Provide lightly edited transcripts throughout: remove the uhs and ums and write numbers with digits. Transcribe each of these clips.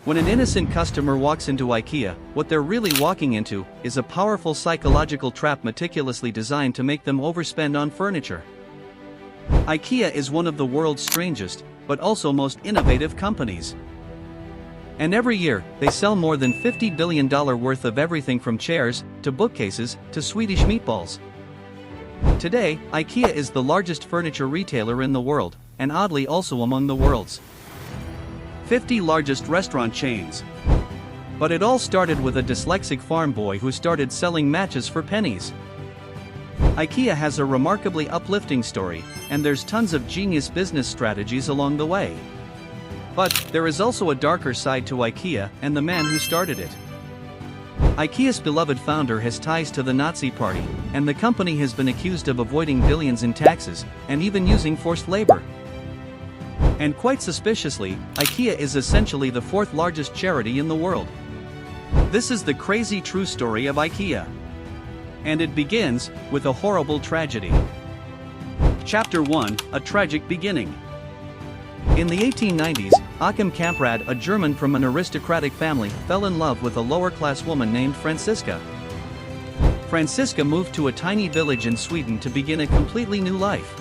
When an innocent customer walks into IKEA, what they're really walking into is a powerful psychological trap meticulously designed to make them overspend on furniture. IKEA is one of the world's strangest, but also most innovative companies. And every year, they sell more than $50 billion worth of everything from chairs, to bookcases, to Swedish meatballs. Today, IKEA is the largest furniture retailer in the world, and oddly also among the world's 50 largest restaurant chains. But it all started with a dyslexic farm boy who started selling matches for pennies. IKEA has a remarkably uplifting story, and there's tons of genius business strategies along the way. But there is also a darker side to IKEA and the man who started it. IKEA's beloved founder has ties to the Nazi Party, and the company has been accused of avoiding billions in taxes, and even using forced labor. And quite suspiciously, IKEA is essentially the fourth largest charity in the world. This is the crazy true story of IKEA. And it begins with a horrible tragedy. Chapter 1: A Tragic Beginning. In the 1890s, Ingvar Kamprad, a German from an aristocratic family, fell in love with a lower-class woman named Franziska. Franziska moved to a tiny village in Sweden to begin a completely new life.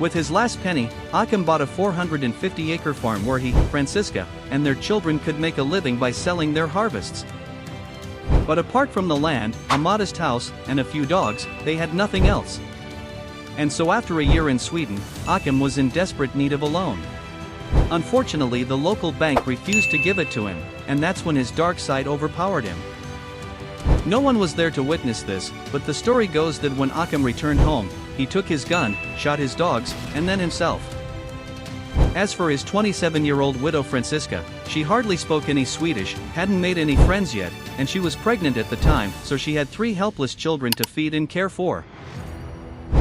With his last penny, Ingvar bought a 450-acre farm where he, Franziska, and their children could make a living by selling their harvests. But apart from the land, a modest house, and a few dogs, they had nothing else. And so after a year in Sweden, Ingvar was in desperate need of a loan. Unfortunately, the local bank refused to give it to him, and that's when his dark side overpowered him. No one was there to witness this, but the story goes that when Ingvar returned home, he took his gun, shot his dogs, and then himself. As for his 27-year-old widow Franziska, she hardly spoke any Swedish, hadn't made any friends yet, and she was pregnant at the time, so she had 3 helpless children to feed and care for.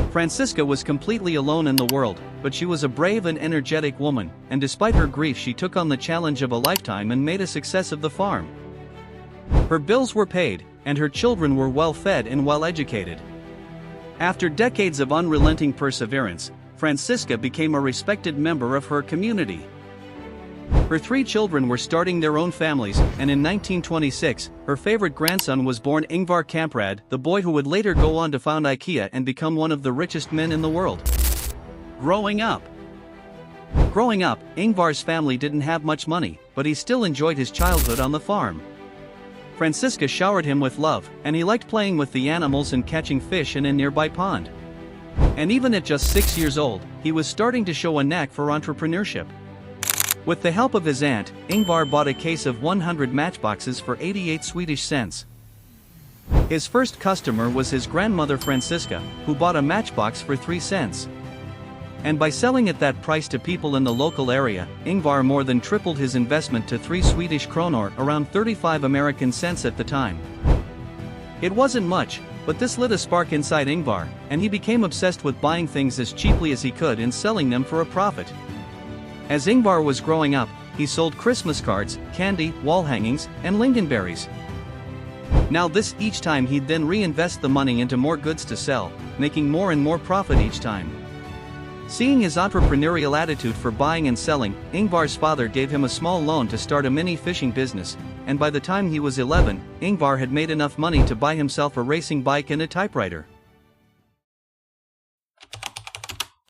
Franziska was completely alone in the world, but she was a brave and energetic woman, and despite her grief she took on the challenge of a lifetime and made a success of the farm. Her bills were paid, and her children were well fed and well educated. After decades of unrelenting perseverance, Franziska became a respected member of her community. Her 3 children were starting their own families, and in 1926, her favorite grandson was born, Ingvar Kamprad, the boy who would later go on to found IKEA and become one of the richest men in the world. Growing up, Ingvar's family didn't have much money, but he still enjoyed his childhood on the farm. Franziska showered him with love, and he liked playing with the animals and catching fish in a nearby pond. And even at just 6 years old, he was starting to show a knack for entrepreneurship. With the help of his aunt, Ingvar bought a case of 100 matchboxes for 88 Swedish cents. His first customer was his grandmother Franziska, who bought a matchbox for 3 cents. And by selling at that price to people in the local area, Ingvar more than tripled his investment to 3 Swedish kronor, around 35 American cents at the time. It wasn't much, but this lit a spark inside Ingvar, and he became obsessed with buying things as cheaply as he could and selling them for a profit. As Ingvar was growing up, he sold Christmas cards, candy, wall hangings, and lingonberries. Now this each time he'd then reinvest the money into more goods to sell, making more and more profit each time. Seeing his entrepreneurial attitude for buying and selling, Ingvar's father gave him a small loan to start a mini fishing business, and by the time he was 11, Ingvar had made enough money to buy himself a racing bike and a typewriter.